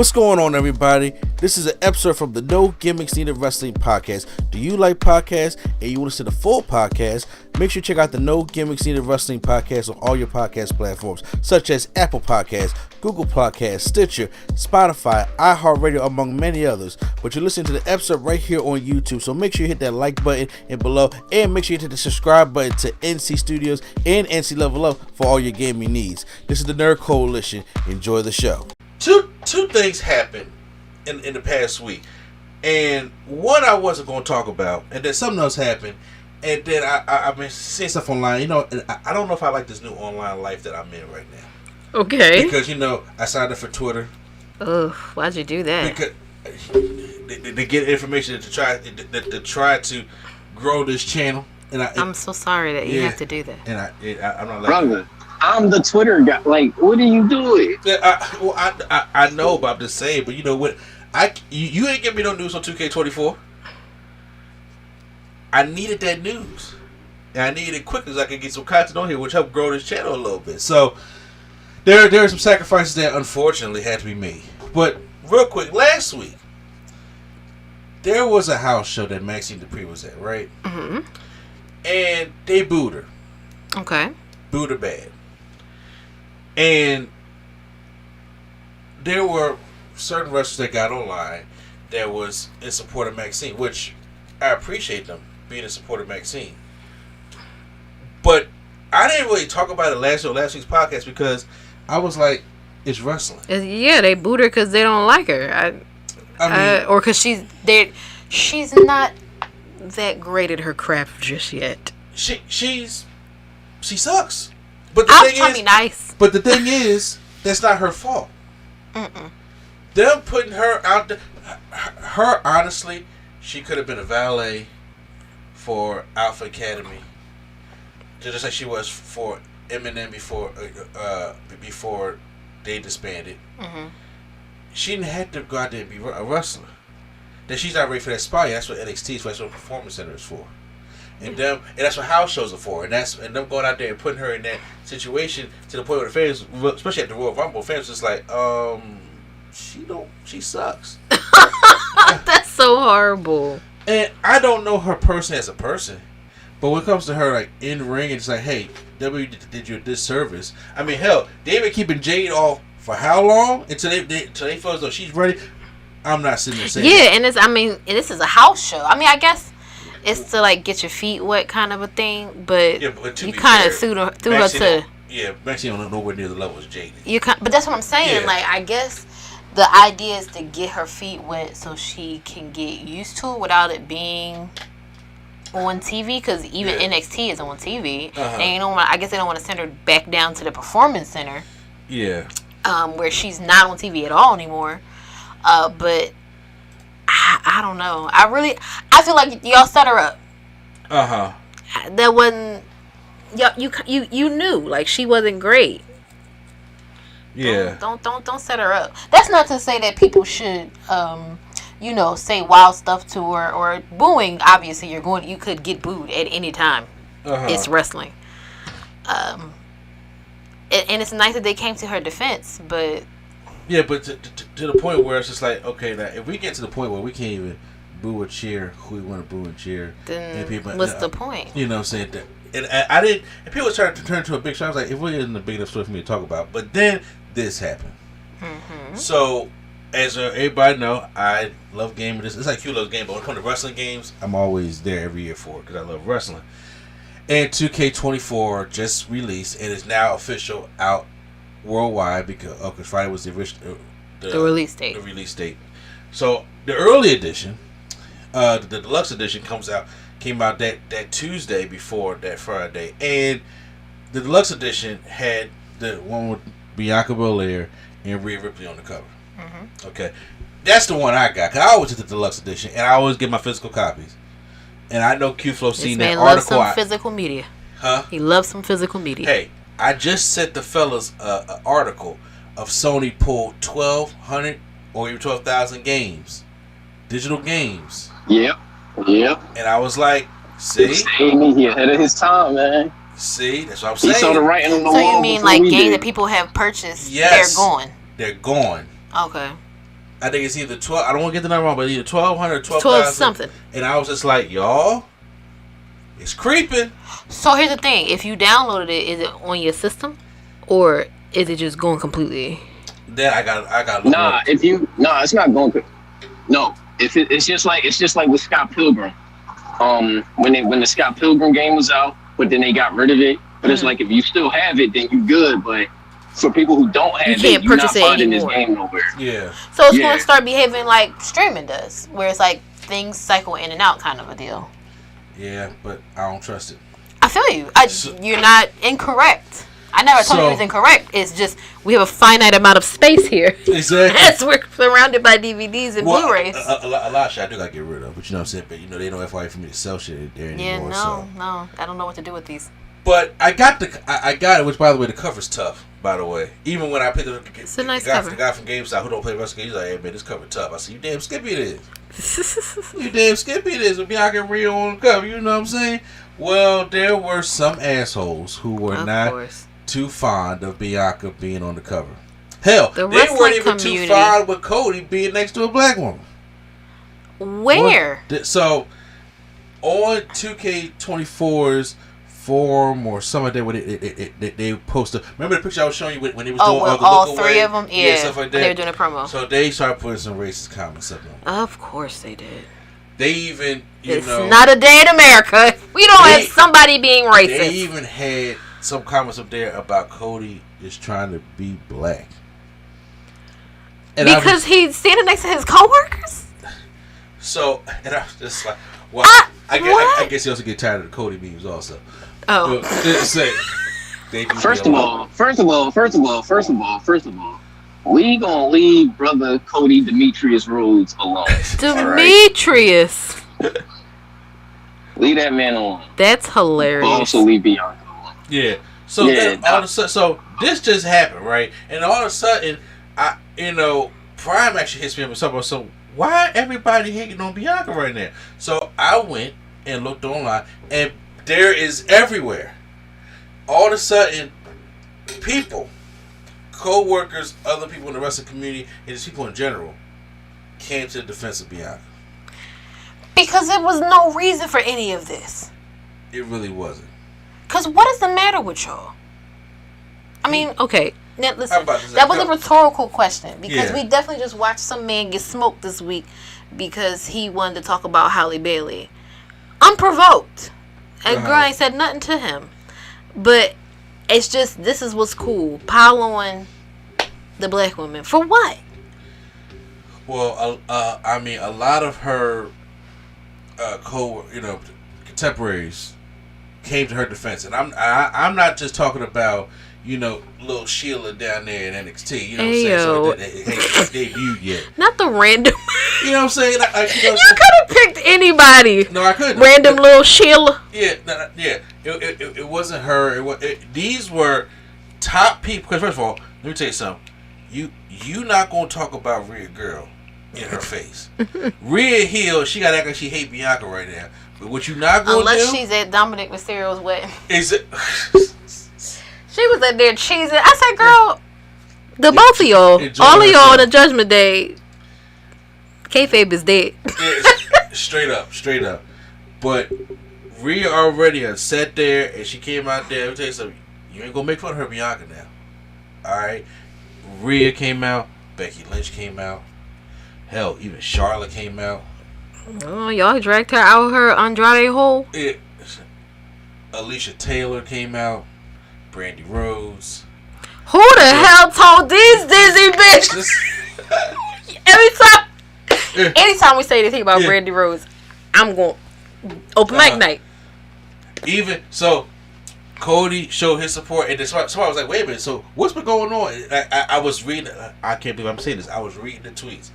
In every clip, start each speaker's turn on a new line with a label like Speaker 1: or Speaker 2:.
Speaker 1: What's going on, everybody? This is an episode from the No Gimmicks Needed Wrestling podcast. Do you like podcasts and you want to see the full podcast? Make sure you check out the No Gimmicks Needed Wrestling podcast on all your podcast platforms, such as Apple Podcasts, Google Podcasts, Stitcher, Spotify, iHeartRadio, among many others. But you're listening to the episode right here on YouTube, so make sure you hit that like button and below, and make sure you hit the subscribe button to NC Studios and NC Level Up for all your gaming needs. This is the Nerd Coalition. Enjoy the show. Two things happened in the past week, and one I wasn't going to talk about, and then something else happened, and then I've been seeing stuff online. You know, I don't know if I like this new online life that I'm in right now.
Speaker 2: Okay.
Speaker 1: Because I signed up for Twitter.
Speaker 2: Oh, why'd you do that?
Speaker 1: Because they get information to try to grow this channel, and
Speaker 2: I'm so sorry that you have to do that.
Speaker 1: And I'm not like
Speaker 3: brother. I'm the Twitter guy. Like, what are you doing?
Speaker 1: I know, but I'm just saying. But you know what? You ain't give me no news on 2K24. I needed that news, and I needed it quickly so I could get some content on here, which helped grow this channel a little bit. So there are some sacrifices that unfortunately had to be made. But real quick, last week there was a house show that Maxine Dupree was at, right?
Speaker 2: Mm-hmm.
Speaker 1: And they booed her.
Speaker 2: Okay.
Speaker 1: Booed her bad. And there were certain wrestlers that got online that was in support of Maxine, which I appreciate them being in support of Maxine. But I didn't really talk about it last week's podcast because I was like, it's wrestling.
Speaker 2: Yeah, they booed her because they don't like her. Or because she's not that great at her craft just yet.
Speaker 1: She sucks. But the thing is,
Speaker 2: be nice.
Speaker 1: But the thing is, that's not her fault.
Speaker 2: Mm-mm.
Speaker 1: Them putting her out there, her honestly, she could have been a valet for Alpha Academy, just like she was for Eminem before they disbanded.
Speaker 2: Mm-hmm.
Speaker 1: She didn't have to go out there and be a wrestler. That she's not ready for that spot. That's what NXT is for. That's what Performance Center is for. And that's what house shows are for, and them going out there and putting her in that situation to the point where the fans, especially at the Royal Rumble, fans just like, she sucks.
Speaker 2: That's so horrible.
Speaker 1: And I don't know her person as a person, but when it comes to her like in ring, it's like, hey, WWE did you a disservice. I mean, hell, they've been keeping Jade off for how long until they feel as though she's ready. I'm not sitting there saying that.
Speaker 2: And this is a house show. I mean, I guess. It's to like get your feet wet kind of a thing, but you kind of threw her to.
Speaker 1: Yeah, Maxine don't nowhere near the level as Jade.
Speaker 2: But that's what I'm saying. Yeah. Like, I guess the idea is to get her feet wet so she can get used to it without it being on TV. Because even NXT is on TV, and I guess they don't want to send her back down to the Performance Center.
Speaker 1: Yeah.
Speaker 2: Where she's not on TV at all anymore. But. I don't know. I feel like y'all set her up. That wasn't. You knew like she wasn't great.
Speaker 1: Yeah.
Speaker 2: Don't set her up. That's not to say that people should say wild stuff to her or booing. Obviously, you could get booed at any time. It's wrestling. And it's nice that they came to her defense, but.
Speaker 1: Yeah, but to the point where it's just like, okay, now if we get to the point where we can't even boo or cheer who we want to boo and cheer,
Speaker 2: then
Speaker 1: and people,
Speaker 2: what's the point?
Speaker 1: You know what I'm saying? And I didn't, and people were trying to turn into a big show. I was like, it really isn't a big enough story for me to talk about. But then this happened. Mm-hmm. So, as everybody know, I love gaming. It's like Q loves gaming, but when it comes to wrestling games, I'm always there every year for it because I love wrestling. And 2K24 just released and is now official out worldwide because Friday was the
Speaker 2: release date.
Speaker 1: The release date. So the early edition, the deluxe edition came out that Tuesday before that Friday, and the deluxe edition had the one with Bianca Belair and Rhea Ripley on the cover. Mm-hmm. Okay, that's the one I got. Cause I always get the deluxe edition, and I always get my physical copies. And I know Q-Flow seen that article.
Speaker 2: This man loves some physical media.
Speaker 1: Huh?
Speaker 2: He loves some physical media.
Speaker 1: Hey. I just sent the fellas an article of Sony pulled 1,200 or even 12,000 games, digital games.
Speaker 3: Yep.
Speaker 1: And I was like, see?
Speaker 3: He ahead of his time, man.
Speaker 1: See? That's what I'm saying.
Speaker 3: He saw the writing on the wall.
Speaker 2: So you mean like games that people have purchased,
Speaker 1: yes,
Speaker 2: they're gone?
Speaker 1: They're gone.
Speaker 2: Okay.
Speaker 1: I think it's either 12. I don't want to get the number wrong, but either 1,200 or
Speaker 2: 12 something.
Speaker 1: And I was just like, y'all, it's creeping.
Speaker 2: So here's the thing: if you downloaded it, is it on your system, or is it just going completely?
Speaker 1: Then I got.
Speaker 3: Nah, it's not going. No, it's just like with Scott Pilgrim. When the Scott Pilgrim game was out, but then they got rid of it. But it's like if you still have it, then you good. But for people who don't have it, you're not finding this game nowhere.
Speaker 1: Yeah.
Speaker 2: So it's going to start behaving like streaming does, where it's like things cycle in and out, kind of a deal.
Speaker 1: Yeah, but I don't trust it.
Speaker 2: I feel you. You're not incorrect. I never told you it was incorrect. It's just we have a finite amount of space here.
Speaker 1: Exactly.
Speaker 2: As we're surrounded by DVDs and Blu-rays.
Speaker 1: A lot of shit I do got to get rid of, but you know what I'm saying? But they don't FYE for me to sell shit there anymore.
Speaker 2: Yeah, no. I don't know what to do with these.
Speaker 1: But I got it, which by the way, the cover's tough, by the way. Even when I picked it up,
Speaker 2: it's a nice
Speaker 1: the guy from GameStop who don't play wrestling, he's like, hey man, this cover tough. I said, you damn skippy it is. You damn skippy it is. With Bianca and Rio on the cover, you know what I'm saying? Well, there were some assholes who were not too fond of Bianca being on the cover. Hell, they weren't even too fond with Cody being next to a black woman.
Speaker 2: Where?
Speaker 1: So, on 2K24's forum or some of that, where they posted. Remember the picture I was showing you when he was doing
Speaker 2: all three of them? Yeah,
Speaker 1: stuff like that.
Speaker 2: They were doing a promo.
Speaker 1: So they started putting some racist comments up on.
Speaker 2: Of course they did.
Speaker 1: They even,
Speaker 2: it's not a day in America. We don't have somebody being racist.
Speaker 1: They even had some comments up there about Cody is trying to be black. And
Speaker 2: because he's standing next to his coworkers?
Speaker 1: So, and I was just like, well, I guess he also get tired of the Cody memes also.
Speaker 2: Oh.
Speaker 3: First of all, we gonna leave brother Cody Demetrius Rhodes alone.
Speaker 2: Demetrius.
Speaker 3: Right? Leave that man alone.
Speaker 2: That's hilarious.
Speaker 3: But also leave Bianca alone.
Speaker 1: Yeah. So then all of a sudden, so this just happened, right? And all of a sudden, Prime actually hits me up with something. So why everybody hating on Bianca right now? So I went and looked online, and there is everywhere. All of a sudden, people, co-workers, other people in the wrestling community, and just people in general, came to the defense of Bianca.
Speaker 2: Because there was no reason for any of this.
Speaker 1: It really wasn't.
Speaker 2: Because what is the matter with y'all? I mean, okay. Now, listen, that was a rhetorical question. Because we definitely just watched some man get smoked this week because he wanted to talk about Halle Bailey. Unprovoked. And girl ain't said nothing to him. But it's just, this is what's cool. Pile on the black woman. For what?
Speaker 1: Well, I mean, a lot of her contemporaries came to her defense, and I'm not just talking about little Sheila down there in NXT. You know what I'm saying? So they debuted yet.
Speaker 2: Not the random.
Speaker 1: You know what I'm saying?
Speaker 2: You could have picked anybody.
Speaker 1: No, I couldn't.
Speaker 2: Random little Sheila.
Speaker 1: Yeah, It wasn't her. These were top people. Because first of all, let me tell you something. You not gonna talk about Rhea Girl in her face. Rhea Hill, she got to act like she hate Bianca right now. But what you not gonna
Speaker 2: unless she's at Dominic Mysterio's wedding.
Speaker 1: Is it?
Speaker 2: She was in there cheesing. I said, girl, the both of y'all, all of y'all on the Judgment Day, kayfabe is dead.
Speaker 1: Straight up. But Rhea already had sat there and she came out there. Let me tell you something. You ain't gonna make fun of her Bianca now. Alright? Rhea came out. Becky Lynch came out. Hell, even Charlotte came out.
Speaker 2: Oh, y'all dragged her out her Andrade hole?
Speaker 1: Alicia Taylor came out. Brandy Rhodes.
Speaker 2: Who the hell told these dizzy bitches? Anytime we say anything about Brandy Rhodes, I'm going open mic night.
Speaker 1: Even so, Cody showed his support, and somebody was like, "Wait a minute, so what's been going on?" I was reading. I can't believe I'm saying this. I was reading the tweets.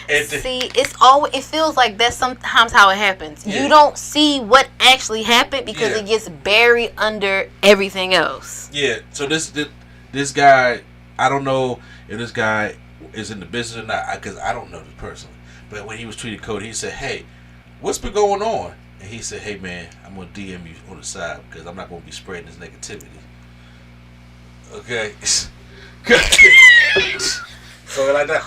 Speaker 1: And
Speaker 2: it feels like that's sometimes how it happens. Yeah. You don't see what actually happened because it gets buried under everything else.
Speaker 1: Yeah. So this guy, I don't know if this guy is in the business or not, because I don't know this personally. But when he was tweeting Cody, he said, "Hey, what's been going on?" And he said, "Hey man, I'm gonna DM you on the side because I'm not gonna be spreading this negativity." Okay. So like that.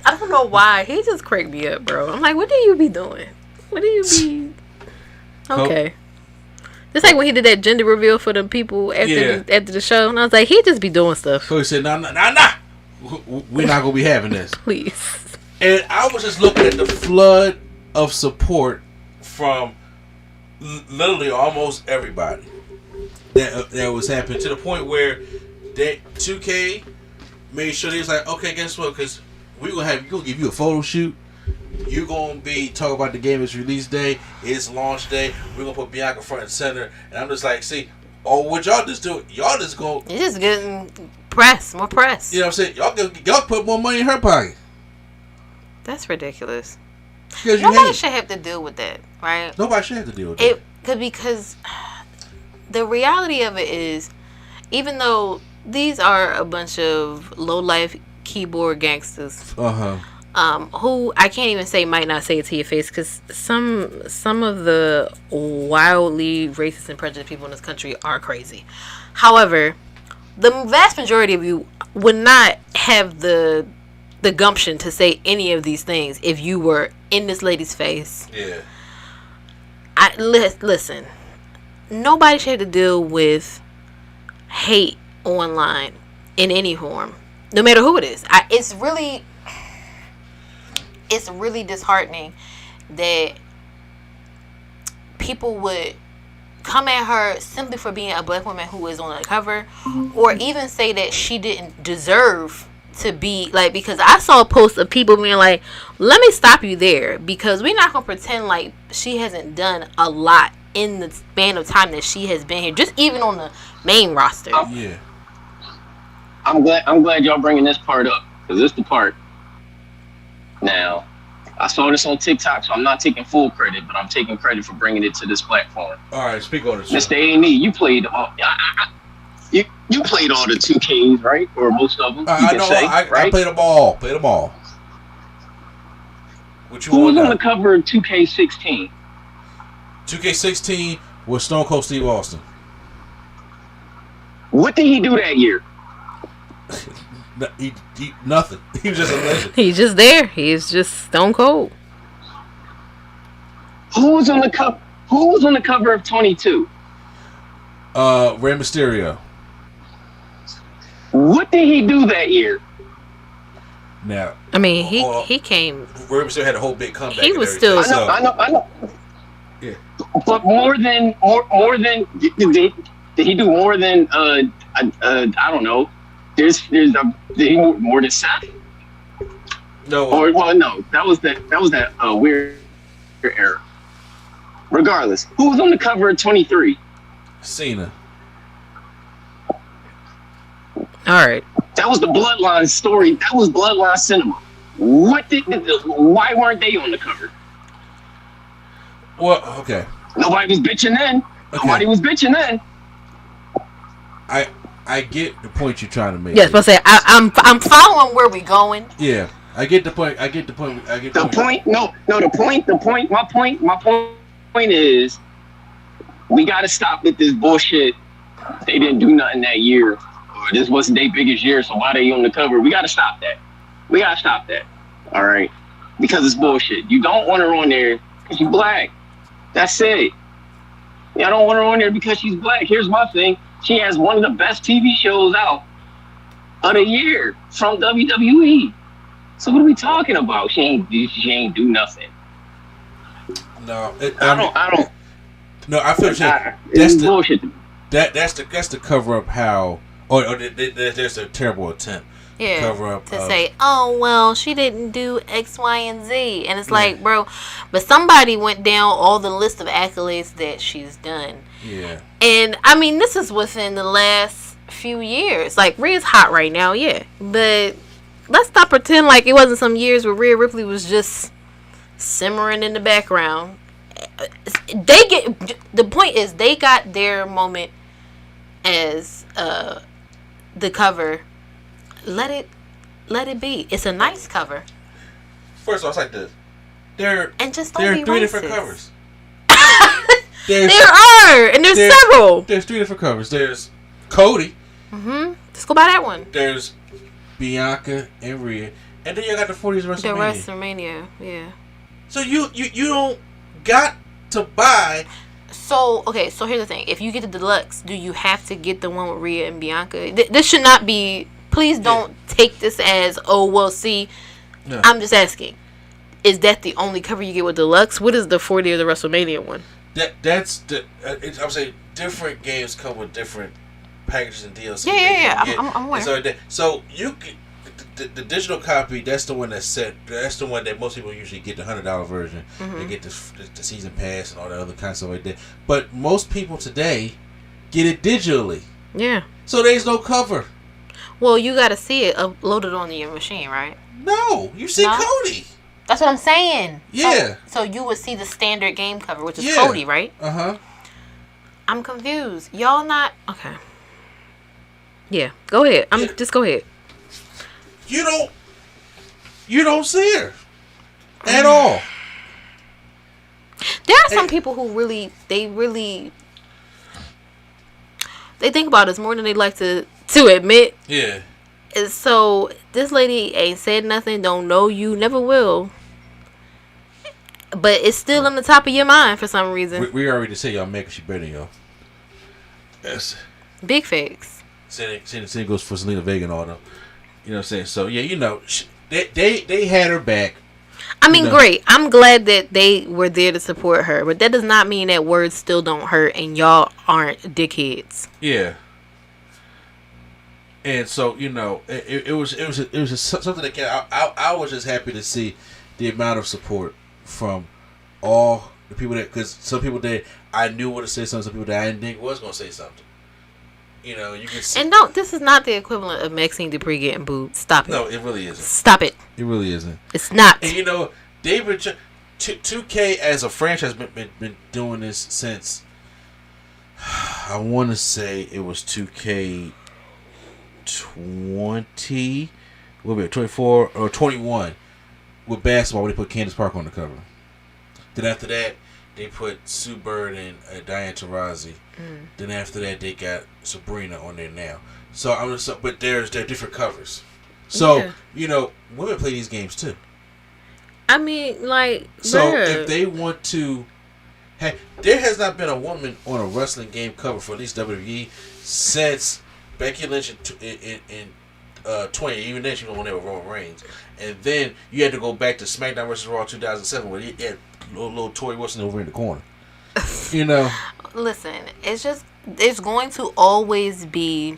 Speaker 2: I don't know why. He just cracked me up, bro. I'm like, what do you be doing? What do you be? Okay. Just like when he did that gender reveal for the people after the show, and I was like, he just be doing stuff.
Speaker 1: So he said, nah. We're not gonna be having this.
Speaker 2: Please.
Speaker 1: And I was just looking at the flood of support from literally almost everybody that was happening, to the point where that 2K made sure they was like, okay, guess what? Because we're gonna give you a photo shoot. You're gonna be talking about the game, its release day, its launch day. We're gonna put Bianca front and center, and I'm just like, see, what y'all just do? Y'all just go.
Speaker 2: You're just getting more press.
Speaker 1: You know what I'm saying? Y'all put more money in her pocket.
Speaker 2: That's ridiculous.
Speaker 1: Nobody
Speaker 2: should have to deal with that, right?
Speaker 1: Nobody should have to deal with that.
Speaker 2: Because the reality of it is, even though these are a bunch of low-life keyboard gangsters, who I can't even say might not say it to your face, because some of the wildly racist and prejudiced people in this country are crazy. However, the vast majority of you would not have the gumption to say any of these things if you were in this lady's face.
Speaker 1: Yeah.
Speaker 2: Listen, nobody should have to deal with hate online in any form, no matter who it is. It's really disheartening that people would come at her simply for being a black woman who is on the cover, or even say that she didn't deserve to be, like, because I saw posts of people being like, let me stop you there, because we're not gonna pretend like she hasn't done a lot in the span of time that she has been here, just even on the main roster.
Speaker 1: Yeah.
Speaker 3: I'm glad y'all bringing this part up, because this is the part. Now, I saw this on TikTok, so I'm not taking full credit, but I'm taking credit for bringing it to this platform.
Speaker 1: All right, speak on it.
Speaker 3: Mr. A&E, you played all. You played all the 2Ks, right? Or most of them.
Speaker 1: I played them all. What you
Speaker 3: Who
Speaker 1: want
Speaker 3: was on
Speaker 1: now?
Speaker 3: the cover of 2K16?
Speaker 1: 2K16 was Stone Cold Steve Austin.
Speaker 3: What did he do that year?
Speaker 1: He nothing. He was just a legend.
Speaker 2: He's just there. He's just Stone Cold.
Speaker 3: Who was on the cover of 22?
Speaker 1: Rey Mysterio.
Speaker 3: What did he do that year?
Speaker 1: Now,
Speaker 2: I mean, he came.
Speaker 1: Rey Mysterio had a whole big comeback.
Speaker 2: He was still.
Speaker 3: I know.
Speaker 1: Yeah.
Speaker 3: But more than did he do more than I don't know. Did he more than Seth?
Speaker 1: No.
Speaker 3: No. That was that weird era. Regardless, who was on the cover of 23?
Speaker 1: Cena.
Speaker 2: All right.
Speaker 3: That was the Bloodline story. That was Bloodline cinema. Why weren't they on the cover?
Speaker 1: Well, okay.
Speaker 3: Nobody was bitching then.
Speaker 1: Okay.
Speaker 3: Nobody was bitching then.
Speaker 1: I get the point you're trying to make.
Speaker 2: Yes, but say I'm following where we going.
Speaker 1: Yeah, I get the point.
Speaker 3: My point is, we got to stop with this bullshit. They didn't do nothing that year, or this wasn't their biggest year, so why they on the cover? We got to stop that. All right, because it's bullshit. You don't want her on there because she's black. That's it. I don't want her on there because she's black. Here's my thing. She has one of the best TV shows out of the year from WWE. So what are we talking about? She ain't do nothing.
Speaker 1: No,
Speaker 3: I don't.
Speaker 1: No, I feel like
Speaker 3: that's the bullshit.
Speaker 1: That's the cover up how, or there's a terrible attempt.
Speaker 2: Yeah,
Speaker 1: cover up
Speaker 2: to say, oh well, she didn't do X, Y, and Z, and it's like, bro, but somebody went down all the list of accolades that she's done.
Speaker 1: Yeah,
Speaker 2: and I mean, this is within the last few years. Like, Rhea's hot right now, yeah, but let's not pretend like it wasn't some years where Rhea Ripley was just simmering in the background. The point is, they got their moment as the cover. Let it be. It's a nice cover.
Speaker 1: First of all, it's like this. There are three
Speaker 2: racist.
Speaker 1: different covers.
Speaker 2: There are, and there's several.
Speaker 1: There's three different covers. There's Cody.
Speaker 2: Let's go by that one.
Speaker 1: There's Bianca, and Rhea, and then you got the 40s WrestleMania.
Speaker 2: The WrestleMania, yeah.
Speaker 1: So you don't got to buy.
Speaker 2: So here's the thing: if you get the deluxe, do you have to get the one with Rhea and Bianca? This should not be. Please don't take this as, oh well. See, no. I'm just asking: is that the only cover you get with deluxe? What is the 40 of the WrestleMania one?
Speaker 1: That's the. I'm saying different games come with different packages and deals.
Speaker 2: Yeah. I'm aware.
Speaker 1: So you can. The digital copy, that's the one that's set. That's the one that most people usually get, the $100 version. They get the season pass and all that other kind of stuff like that. But most people today get it digitally.
Speaker 2: Yeah.
Speaker 1: So there's no cover.
Speaker 2: Well, you got to see it uploaded on your machine, right?
Speaker 1: No, you see Cody.
Speaker 2: That's what I'm saying.
Speaker 1: Yeah.
Speaker 2: So you would see the standard game cover, which is Cody, right? I'm confused. Y'all not okay? Yeah. Go ahead. Just go ahead.
Speaker 1: You don't see her at all.
Speaker 2: There are some people who really think about us more than they like to admit.
Speaker 1: Yeah.
Speaker 2: And so this lady ain't said nothing, don't know you, never will. But it's still on the top of your mind for some reason.
Speaker 1: We already say y'all make she better than y'all. Yes.
Speaker 2: Big facts.
Speaker 1: Same goes for Selena Vega and all them. You know what I'm saying? So, yeah, they had her back.
Speaker 2: I mean, great. I'm glad that they were there to support her. But that does not mean that words still don't hurt and y'all aren't dickheads.
Speaker 1: Yeah. And so, it was just something that I was just happy to see the amount of support from all the people that, because some people that I knew would have said something, some people that I didn't think was going to say something. You can see. And
Speaker 2: this is not the equivalent of Maxine Dupree getting booed. Stop it.
Speaker 1: No, it really isn't.
Speaker 2: Stop it.
Speaker 1: It really isn't.
Speaker 2: It's not.
Speaker 1: And David, 2K as a franchise been doing this since, I want to say it was 2K 20, 24 or 21 with basketball where they put Candace Parker on the cover. Then after that, they put Sue Bird and Diane Taurasi. Then after that, they got Sabrina on there now. So but they're different covers. So women play these games too.
Speaker 2: I mean,
Speaker 1: so if they want to, there has not been a woman on a wrestling game cover for at least WWE since Becky Lynch in 20. Even then, she was on there with Roman Reigns, and then you had to go back to SmackDown vs. Raw 2007 where you had little Tori Wilson over in the corner.
Speaker 2: Listen, it's going to always be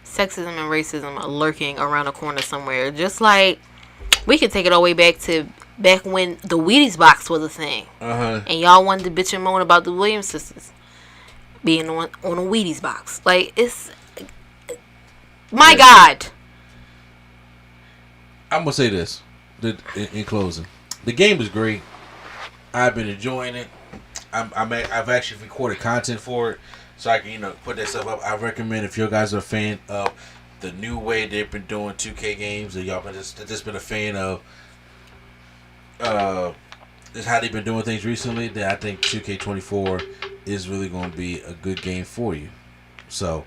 Speaker 2: sexism and racism lurking around the corner somewhere. Just like we can take it all the way back when the Wheaties box was a thing, and y'all wanted to bitch and moan about the Williams sisters being on a Wheaties box. It's my God.
Speaker 1: I'm gonna say this in closing: the game is great. I've been enjoying it. I've actually recorded content for it, so I can put that stuff up. I recommend if you guys are a fan of the new way they've been doing 2K games, or y'all just been a fan of just how they've been doing things recently, then I think 2K24 is really going to be a good game for you. So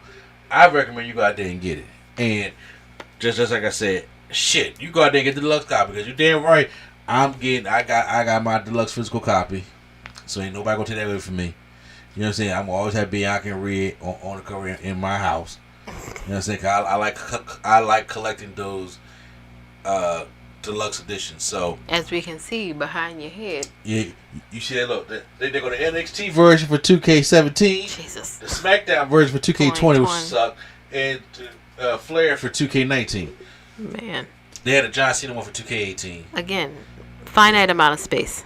Speaker 1: I recommend you go out there and get it. And just like I said, you go out there and get the deluxe copy, because you're damn right. I got my deluxe physical copy. So ain't nobody gonna take that away from me. You know what I'm saying? I'm gonna always have Bianca and Rhea on the cover in my house. You know what I'm saying? 'Cause I like collecting those deluxe editions. So
Speaker 2: as we can see behind your head.
Speaker 1: Yeah, you see that? Look, they got the NXT version for 2K17.
Speaker 2: Jesus.
Speaker 1: The SmackDown version for 2K20, which sucked, and Flair for 2K19.
Speaker 2: Man.
Speaker 1: They had a John Cena one for 2K18.
Speaker 2: Again, finite amount of space.